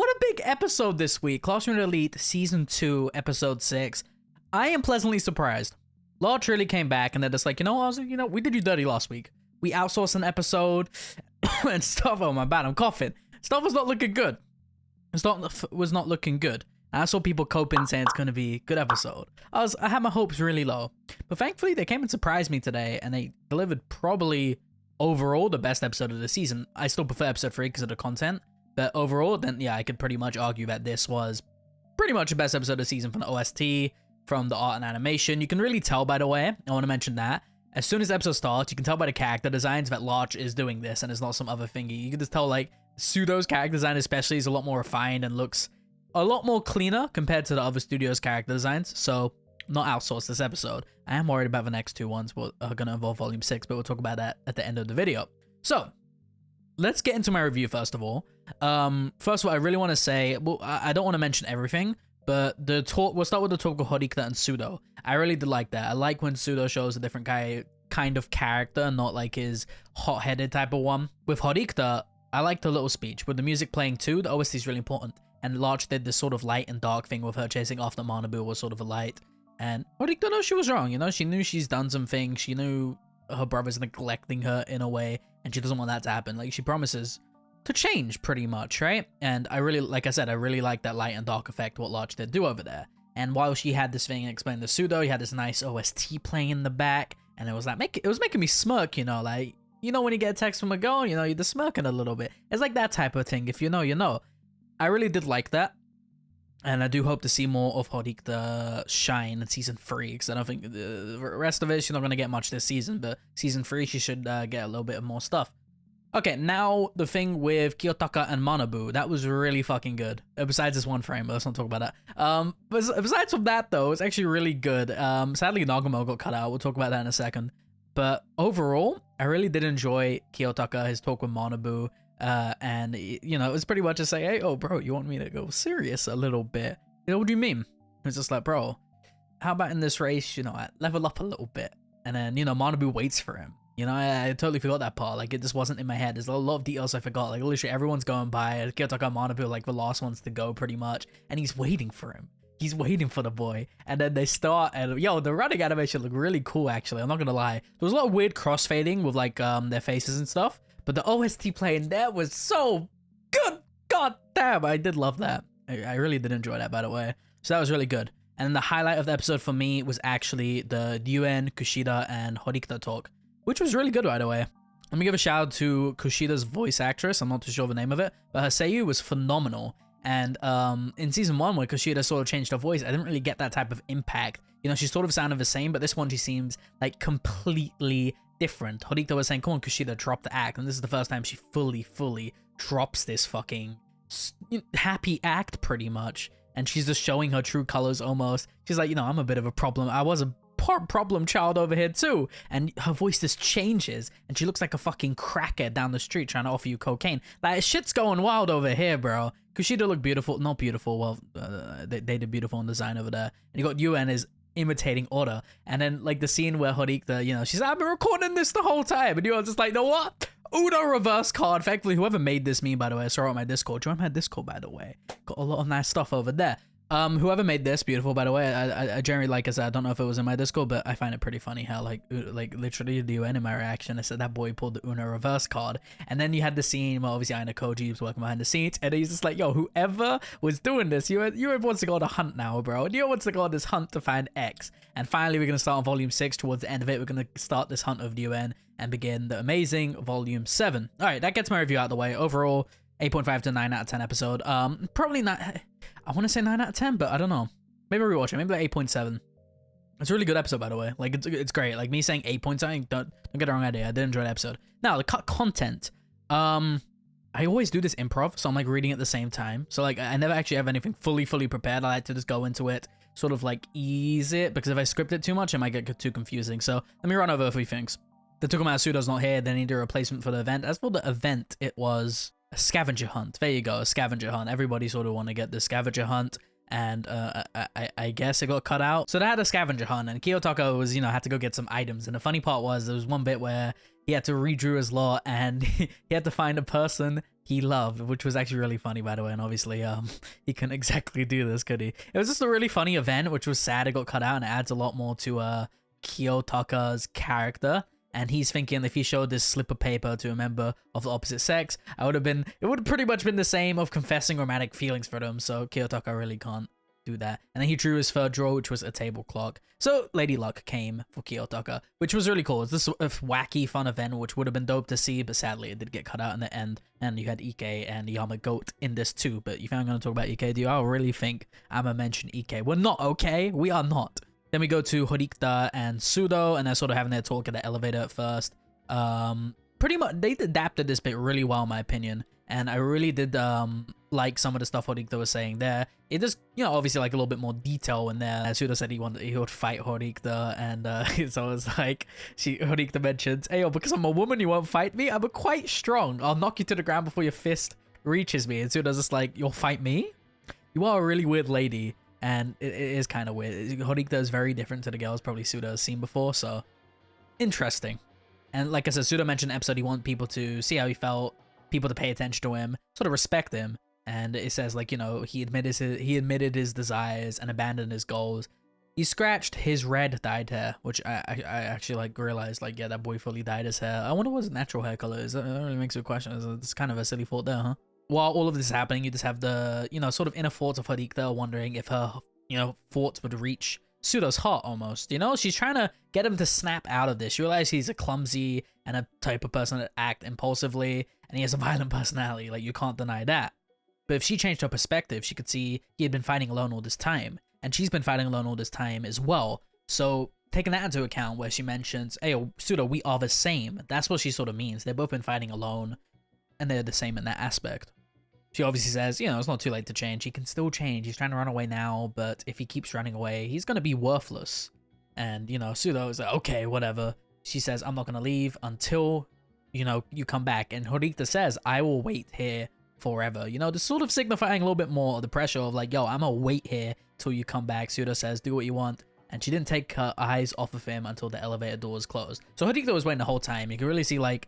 what a big episode this week. Classroom Elite Season 2, Episode 6. I am pleasantly surprised. Lerche really came back and they're just like, we did you dirty last week. We outsourced an episode and stuff. Oh, my bad, I'm coughing. Stuff was not looking good. Was not looking good. And I saw people coping saying it's going to be a good episode. I had my hopes really low. But thankfully, they came and surprised me today and they delivered probably overall the best episode of the season. I still prefer episode 3 because of the content. But overall, then yeah, I could pretty much argue that this was pretty much the best episode of the season from the OST, from the art and animation. You can really tell, by the way, I want to mention that. As soon as the episode starts, you can tell by the character designs that Lerche is doing this and it's not some other thingy. You can just tell, like, Sudo's character design especially is a lot more refined and looks a lot more cleaner compared to the other studio's character designs. So, not outsourced this episode. I am worried about the next two ones that are going to involve Volume 6, but we'll talk about that at the end of the video. So, let's get into my review first of all. First of all, I really want to say, well, I don't want to mention everything, but we'll start with the talk of Horikita and Sudo. I really did like that. I like when Sudo shows a different kind of character, not like his hot-headed type of one. With Horikita, I liked the little speech. With the music playing too, the OST is really important. And Lerche did this sort of light and dark thing with her chasing after Manabu was sort of a light. And Horikita knows she was wrong, she knew she's done some things. She knew her brother's neglecting her in a way, and she doesn't want that to happen. Like, she promises to change pretty much, right? And I really, like I said, I really like that light and dark effect, what Lerche did do over there. And while she had this thing explained to Sudo, you had this nice OST playing in the back, and it was like, it was making me smirk, like, when you get a text from a girl, you're just smirking a little bit. It's like that type of thing. If you know, you know. I really did like that. And I do hope to see more of Horikita shine in Season 3, because I don't think the rest of it, she's not going to get much this season, but Season 3, she should get a little bit of more stuff. Okay, now the thing with Kiyotaka and Manabu, that was really fucking good. Besides this one frame, but let's not talk about that. But besides from that, though, it's actually really good. Sadly, Nagumo got cut out. We'll talk about that in a second. But overall, I really did enjoy Kiyotaka, his talk with Manabu. And it was pretty much to say, hey, oh, bro, you want me to go serious a little bit? What do you mean? It's just like, bro, how about in this race, I level up a little bit. And then, Manabu waits for him. I totally forgot that part. Like, it just wasn't in my head. There's a lot of details I forgot. Like, literally everyone's going by. Kiyotaka and Manabu, like, the last ones to go pretty much. And he's waiting for him. He's waiting for the boy. And then they start, and the running animation looked really cool, actually. I'm not gonna lie. There was a lot of weird crossfading with, like, their faces and stuff. But the OST playing there was so good. God damn, I did love that. I really did enjoy that, by the way. So that was really good. And then the highlight of the episode for me was actually the Yuen, Kushida, and Horikita talk, which was really good, by the way. Let me give a shout out to Kushida's voice actress. I'm not too sure the name of it, but her seiyuu was phenomenal. And in Season 1, where Kushida sort of changed her voice, I didn't really get that type of impact. She sort of sounded the same, but this one she seems like completely different. Horikita was saying, come on, Kushida, drop the act. And this is the first time she fully drops this fucking happy act, pretty much. And she's just showing her true colors almost. She's like, I'm a bit of a problem. I was a problem child over here too. And her voice just changes. And she looks like a fucking crackhead down the street trying to offer you cocaine. Like, shit's going wild over here, bro. Kushida looked beautiful. Not beautiful. Well, they did beautiful in design over there. And you got Yuen is imitating Oda, and then like the scene where Horikita, she's like, I've been recording this the whole time, and you're just like, know what? Uno reverse card. Thankfully, whoever made this meme, by the way, I saw it on my Discord. Join my Discord, by the way. Got a lot of nice stuff over there. Whoever made this, beautiful, by the way. I generally, like I said, I don't know if it was in my Discord, but I find it pretty funny how like literally the UN in my reaction, I said that boy pulled the Uno reverse card, and then you had the scene where obviously ayanokoji was working behind the scenes, and he's just like, yo, whoever was doing this, you wants to go on a hunt now, bro. And you wants to go on this hunt to find X. And finally, we're gonna start on Volume 6. Towards the end of it, we're gonna start this hunt of the UN and begin the amazing Volume 7. All right, that gets my review out of the way. Overall, 8.5 to 9 out of 10 episode. Probably not. I want to say 9 out of 10, but I don't know. Maybe rewatch it. Maybe like 8.7. It's a really good episode, by the way. Like, it's great. Like, me saying 8 point something, don't get the wrong idea. I did enjoy the episode. Now, the content. I always do this improv, so I'm like reading at the same time. So like, I never actually have anything fully prepared. I like to just go into it, sort of like ease it, because if I script it too much, it might get too confusing. So let me run over a few things. The Tokumaru Sudo's not here. They need a replacement for the event. As for the event, it was a scavenger hunt. There you go, a scavenger hunt. Everybody sort of want to get the scavenger hunt, and I guess it got cut out. So they had a scavenger hunt, and Kiyotaka was, had to go get some items. And the funny part was, there was one bit where he had to redraw his law, and he had to find a person he loved, which was actually really funny, by the way. And obviously, he couldn't exactly do this, could he? It was just a really funny event, which was sad it got cut out, and it adds a lot more to Kiyotaka's character. And he's thinking if he showed this slip of paper to a member of the opposite sex, it would have pretty much been the same of confessing romantic feelings for them. So Kiyotaka really can't do that. And then he drew his third draw, which was a table clock. So Lady Luck came for Kiyotaka, which was really cool. It's this wacky, fun event, which would have been dope to see, but sadly it did get cut out in the end. And you had Ike and Yamagoat in this too. But if I'm going to talk about Ike, do you all really think I'm going to mention Ike? We're not, okay? We are not. Then we go to Horikita and Sudo, and they're sort of having their talk at the elevator at first. Pretty much, they adapted this bit really well, in my opinion. And I really did like some of the stuff Horikita was saying there. It just, obviously like a little bit more detail in there. Sudo said he would fight Horikita, and so it's like, Horikita mentions, hey, because I'm a woman, you won't fight me? I'm quite strong. I'll knock you to the ground before your fist reaches me. And Sudo's just like, you'll fight me? You are a really weird lady. And it is kind of weird. Horikita is very different to the girls probably Sudo has seen before, so interesting. And like I said, Sudo mentioned in the episode he wanted people to see how he felt, people to pay attention to him, sort of respect him. And it says like, he admitted his desires and abandoned his goals. He scratched his red dyed hair, which I actually like realized like, yeah, that boy fully dyed his hair. I wonder what his natural hair color is. That really makes me question. It's kind of a silly thought there, huh? While all of this is happening, you just have the, sort of inner thoughts of Horikita wondering if her, thoughts would reach Sudo's heart almost, She's trying to get him to snap out of this. She realizes he's a clumsy and a type of person that act impulsively, and he has a violent personality, like you can't deny that. But if she changed her perspective, she could see he had been fighting alone all this time, and she's been fighting alone all this time as well. So taking that into account where she mentions, hey, Sudo, we are the same. That's what she sort of means. They've both been fighting alone, and they're the same in that aspect. She obviously says, it's not too late to change. He can still change. He's trying to run away now, but if he keeps running away, he's going to be worthless. And, Sudo is like, okay, whatever. She says, I'm not going to leave until, you come back. And Horikita says, I will wait here forever. Just sort of signifying a little bit more of the pressure of like, yo, I'm going to wait here till you come back. Sudo says, do what you want. And she didn't take her eyes off of him until the elevator door was closed. So Horikita was waiting the whole time. You can really see like,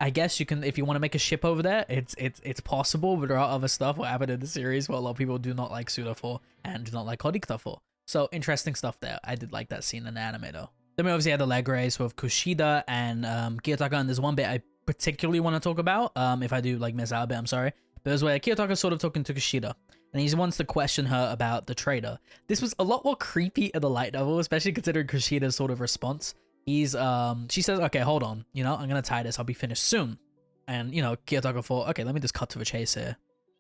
I guess you can, if you want to make a ship over there, it's possible, but there are other stuff what happened in the series what a lot of people do not like Sudo for and do not like Horikita for. So interesting stuff there. I did like that scene in the anime though. Then we obviously had the leg race with Kushida and Kiyotaka, and there's one bit I particularly want to talk about. If I do like miss out a bit, I'm sorry. But it was where Kiyotaka's sort of talking to Kushida, and he wants to question her about the trader. This was a lot more creepy at the light level, especially considering Kushida's sort of response. She says, okay, hold on, I'm gonna tie this, I'll be finished soon. And, Kiyotaka thought, okay, let me just cut to the chase here.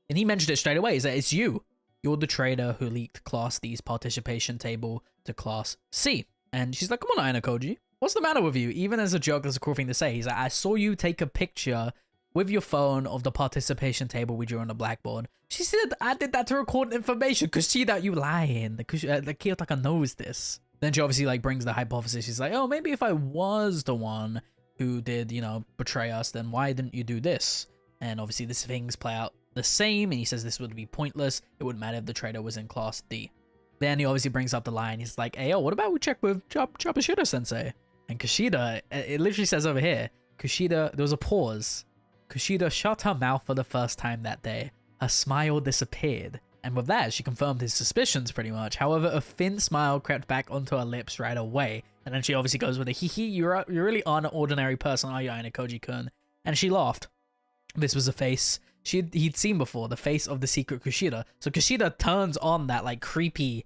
And he mentioned it straight away, is that it's you. You're the trader who leaked Class D's participation table to Class C. And she's like, come on, ayanokoji, what's the matter with you? Even as a joke, that's a cool thing to say. He's like, I saw you take a picture with your phone of the participation table we drew on the blackboard. She said, I did that to record information, because see that you lying. The Kiyotaka knows this. Then she obviously like brings the hypothesis. She's like, oh, maybe if I was the one who did, betray us, then why didn't you do this? And obviously these things play out the same. And he says this would be pointless. It wouldn't matter if the trader was in Class D. Then he obviously brings up the line. He's like, hey, what about we check with Kushida-sensei? And Kushida, it literally says over here, Kushida, there was a pause. Kushida shut her mouth for the first time that day. Her smile disappeared. And with that, she confirmed his suspicions pretty much. However, a thin smile crept back onto her lips right away. And then she obviously goes with a hee you really aren't an ordinary person, are you, Ayanokoji-kun? And she laughed. This was a face he'd seen before, the face of the secret Kushida. So Kushida turns on that like creepy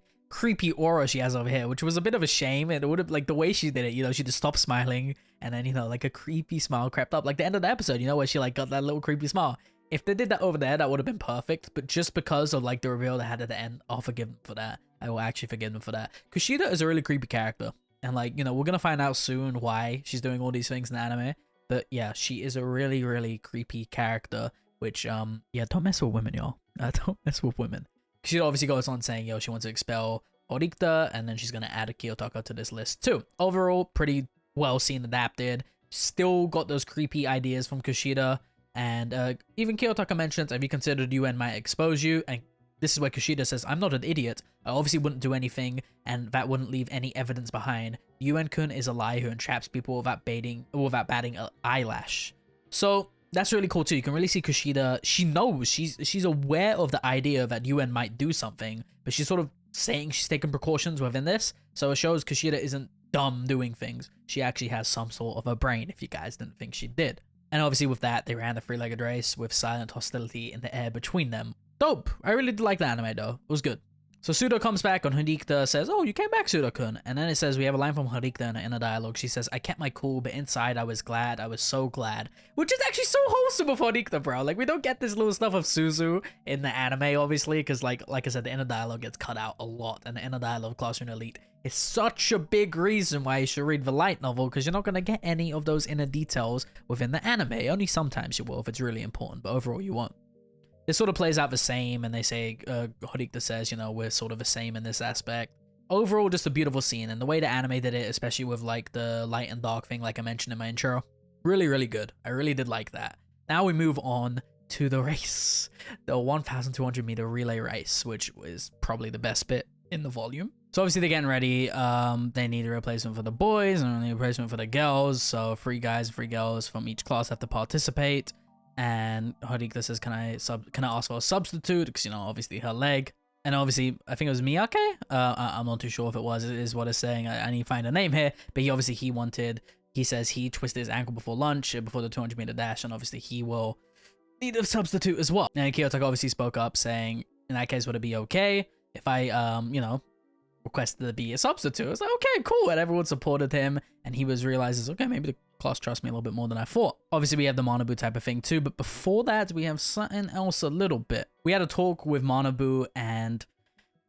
aura she has over here, which was a bit of a shame. It would have, like the way she did it, she just stopped smiling. And then, like a creepy smile crept up. Like the end of the episode, where she like got that little creepy smile. If they did that over there, that would have been perfect. But just because of like the reveal they had at the end, I'll forgive them for that. I will actually forgive them for that. Kushida is a really creepy character. And like, we're going to find out soon why she's doing all these things in the anime. But yeah, she is a really, really creepy character. Which, yeah, don't mess with women, y'all. Don't mess with women. Kushida obviously goes on saying, she wants to expel Horikita. And then she's going to add a Kiyotaka to this list too. Overall, pretty well seen, adapted. Still got those creepy ideas from Kushida. And even Kiyotaka mentions, have you considered UN might expose you? And this is where Kushida says, I'm not an idiot. I obviously wouldn't do anything, and that wouldn't leave any evidence behind. Yuen-kun is a liar who entraps people without batting an eyelash. So that's really cool too. You can really see Kushida, she knows, she's aware of the idea that Yuen might do something, but she's sort of saying she's taking precautions within this. So it shows Kushida isn't dumb doing things. She actually has some sort of a brain, if you guys didn't think she did. And obviously with that, they ran the three-legged race with silent hostility in the air between them. Dope. I really did like the anime though. It was good. So Sudo comes back and Horikita says, oh, you came back, Sudo-kun. And then it says, we have a line from Horikita in a dialogue. She says, I kept my cool, but inside I was glad. I was so glad. Which is actually so wholesome of Horikita, bro. Like, we don't get this little stuff of Suzu in the anime, obviously, because like I said, the inner dialogue gets cut out a lot. And the inner dialogue of Classroom Elite is such a big reason why you should read the light novel, because you're not going to get any of those inner details within the anime. Only sometimes you will if it's really important, but overall you won't. It sort of plays out the same, and they say, Horikita says, you know, we're sort of the same in this aspect. Overall, just a beautiful scene, and the way the anime did it, especially with like the light and dark thing, like I mentioned in my intro, really, really good. I really did like that. Now we move on to the race, the 1,200 meter relay race, which is probably the best bit in the volume. So obviously they're getting ready. They need a replacement for the boys and a replacement for the girls. So 3 guys and 3 girls from each class have to participate. And Horikita says, can I ask for a substitute? Because, you know, obviously her leg. And obviously, I think it was Miyake. I'm not too sure if it was. It is what it's saying. I need to find a name here. But he says he twisted his ankle before lunch, before the 200 meter dash. And obviously he will need a substitute as well. And Kiyotaka obviously spoke up saying, in that case, would it be okay if I, you know, requested to be a substitute? It's like, okay, cool. And everyone supported him. And he realizes, okay, maybe the class trusts me a little bit more than I thought. Obviously, we have the Manabu type of thing too. But before that, we have something else a little bit. We had a talk with Manabu and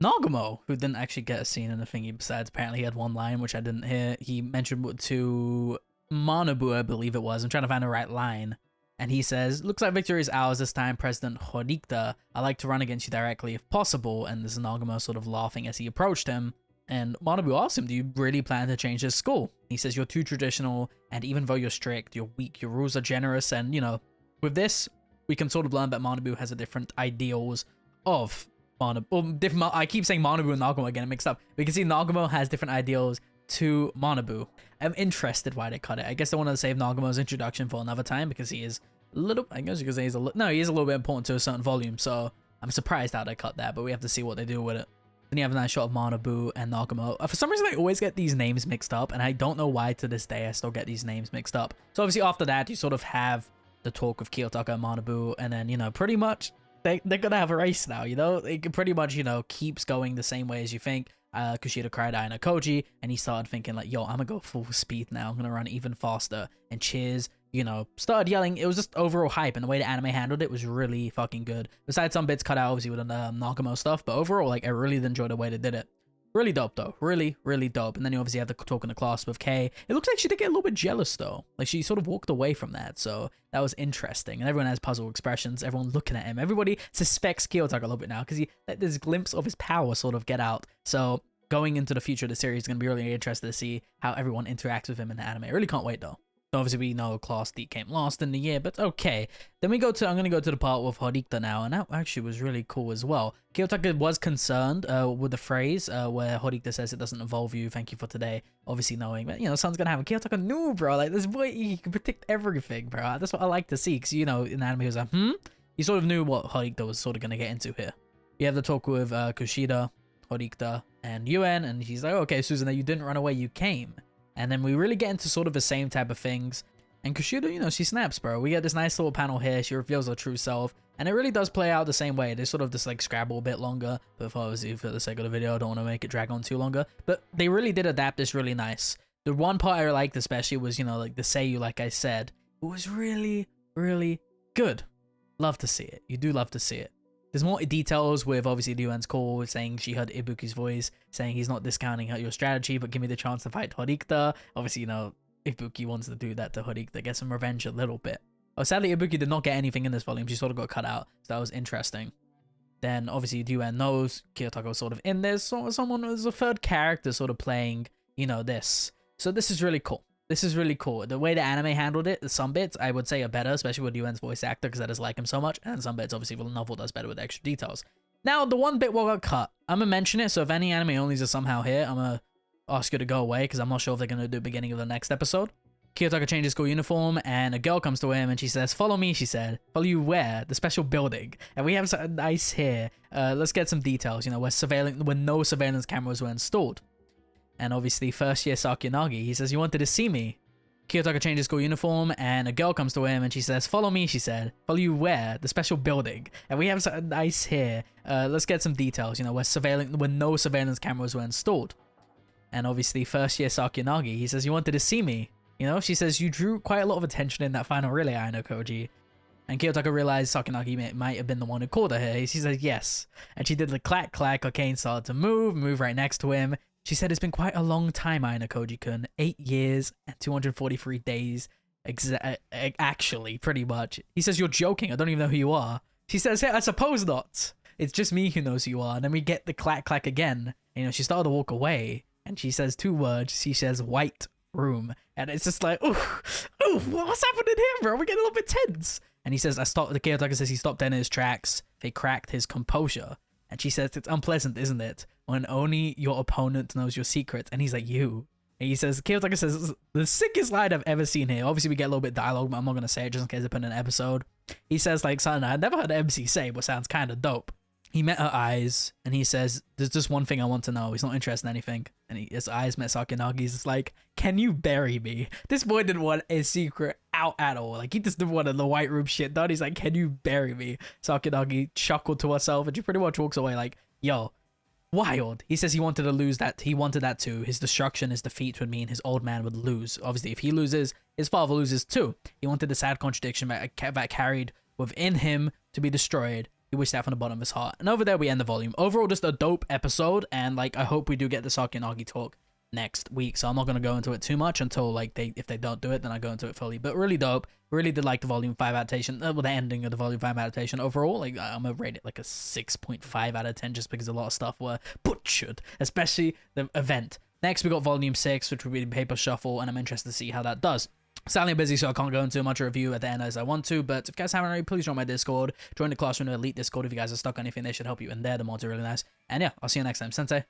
Nagumo, who didn't actually get a scene in the thingy. Besides, apparently he had one line, which I didn't hear. He mentioned to Manabu, I believe it was. I'm trying to find the right line. And he says, looks like victory is ours this time, President Horikita. I'd like to run against you directly if possible. And this is Nagumo sort of laughing as he approached him. And Manabu asks him, do you really plan to change this school? He says, you're too traditional, and even though you're strict, you're weak, your rules are generous. And, you know, with this, we can sort of learn that Manabu has a different ideals of Manabu. Well, I keep saying Manabu and Nagumo again, it mixed up. We can see Nagumo has different ideals to Manabu. I'm interested why they cut it. I guess they wanted to save Nagumo's introduction for another time, because he is a little, I guess you could say he is a little bit important to a certain volume. So I'm surprised how they cut that, but we have to see what they do with it. Then you have a nice shot of Manabu and Nagumo. For some reason, I always get these names mixed up, and I don't know why to this day I still get these names mixed up. So obviously after that, you sort of have the talk of Kiyotaka and Manabu, and then, you know, pretty much they're gonna have a race now, you know? It pretty much, you know, keeps going the same way as you think. Kushida cried ayanokoji, and he started thinking like, yo, I'm gonna go full speed now. I'm gonna run even faster. And cheers, you know, started yelling. It was just overall hype, and the way the anime handled it was really fucking good. Besides some bits cut out, obviously, with the Nagumo stuff, but overall, like, I really did enjoy the way they did it. Really dope, though. Really, really dope. And then you obviously have the talk in the class with Kay. It looks like she did get a little bit jealous, though. Like, she sort of walked away from that, so that was interesting. And everyone has puzzle expressions. Everyone looking at him. Everybody suspects Kiyotaka a little bit now, because he let this glimpse of his power sort of get out. So going into the future of the series is going to be really interesting to see how everyone interacts with him in the anime. I really can't wait, though. Obviously, we know Class D came last in the year, but okay. Then I'm going to go to the part with Horikita now, and that actually was really cool as well. Kiyotaka was concerned with the phrase where Horikita says it doesn't involve you, thank you for today. Obviously knowing that, you know, something's going to happen. Kiyotaka knew, bro. Like, this boy, he can predict everything, bro. That's what I like to see, because, you know, in the anime, he was like, He sort of knew what Horikita was sort of going to get into here. You have the talk with Kushida, Horikita, and Yuen, and he's like, okay, Susan, you didn't run away, you came. And then we really get into sort of the same type of things. And Kushida, you know, she snaps, bro. We get this nice little panel here. She reveals her true self. And it really does play out the same way. They sort of just like scrabble a bit longer. But obviously, for the sake of the video, I don't want to make it drag on too longer. But they really did adapt this really nice. The one part I liked especially was, you know, like the Seiyu, like I said. It was really, really good. Love to see it. You do love to see it. There's more details with obviously Ryuen's call, saying she heard Ibuki's voice, saying he's not discounting your strategy, but give me the chance to fight Horikita. Obviously, you know, Ibuki wants to do that to Horikita, get some revenge a little bit. Oh, sadly, Ibuki did not get anything in this volume. She sort of got cut out, so that was interesting. Then, obviously, Ryuen knows Kiyotaka was sort of in this, so someone was a third character sort of playing, you know, this. So this is really cool. This is really cool. The way the anime handled it, some bits I would say are better, especially with Ryuen's voice actor, because I just like him so much. And some bits, obviously, the novel does better with extra details. Now, the one bit what got cut, I'm gonna mention it, so if any anime onlys are somehow here, I'm gonna ask you to go away, because I'm not sure if they're gonna do the beginning of the next episode. Kiyotaka changes school uniform, and a girl comes to him, and she says, "Follow me," she said. "Follow you where? The special building." And we have something nice here. Let's get some details, you know, where no surveillance cameras were installed. And obviously, first year Sakuyanagi, he says, "You wanted to see me." Kiyotaka changes school uniform, and a girl comes to him, and she says, "Follow me," she said. "Follow you where? The special building." And we have something nice here. Let's get some details, you know, where no surveillance cameras were installed. And obviously, first year Sakuyanagi, he says, "You wanted to see me." You know, she says, "You drew quite a lot of attention in that final relay, ayanokoji." And Kiyotaka realized Sakuyanagi might have been the one who called her here. She says, "Yes." And she did the clack clack. Arcane started to move right next to him. She said, "It's been quite a long time, ayanokoji-kun. 8 years and 243 days. Actually, pretty much." He says, "You're joking. I don't even know who you are." She says, "Hey, I suppose not. It's just me who knows who you are." And then we get the clack clack again. You know, she started to walk away. And she says 2 words. She says, "White room." And it's just like, ooh, what's happening here, bro? We're getting a little bit tense. And he says, the Kiyotaka says he stopped dead in his tracks. They cracked his composure. And she says, "It's unpleasant, isn't it? When only your opponent knows your secret." And he's like, "You." And he says, Kiyotaka says, "The sickest line I've ever seen here." Obviously, we get a little bit of dialogue, but I'm not going to say it just in case I put in an episode. He says, like, something I never heard an MC say, but sounds kind of dope. He met her eyes, and he says, "There's just one thing I want to know." He's not interested in anything. And his eyes met Sakuyagi's. It's like, "Can you bury me?" This boy didn't want his secret out at all. Like, he just didn't want the white room shit done. He's like, "Can you bury me?" Sakuyanagi chuckled to herself, and she pretty much walks away like, yo, wild. He says he wanted to lose that. He wanted that too. His destruction, his defeat would mean his old man would lose. Obviously, if he loses, his father loses too. He wanted the sad contradiction that carried within him to be destroyed. He wished that from the bottom of his heart. And over there, we end the volume. Overall, just a dope episode. And, like, I hope we do get the Sakuyanagi talk next week. So I'm not going to go into it too much until, like, if they don't do it, then I go into it fully. But really dope. Really did like the volume 5 adaptation. Well, the ending of the volume 5 adaptation. Overall, like, I'm going to rate it like a 6.5 out of 10 just because a lot of stuff were butchered. Especially the event. Next, we got volume 6, which will be Paper Shuffle. And I'm interested to see how that does. Sadly, I'm busy, so I can't go into much review at the end as I want to, but if you guys haven't already, please join my Discord. Join the Classroom Elite Discord if you guys are stuck on anything, they should help you in there. The mods are really nice. And yeah, I'll see you next time. Sensei.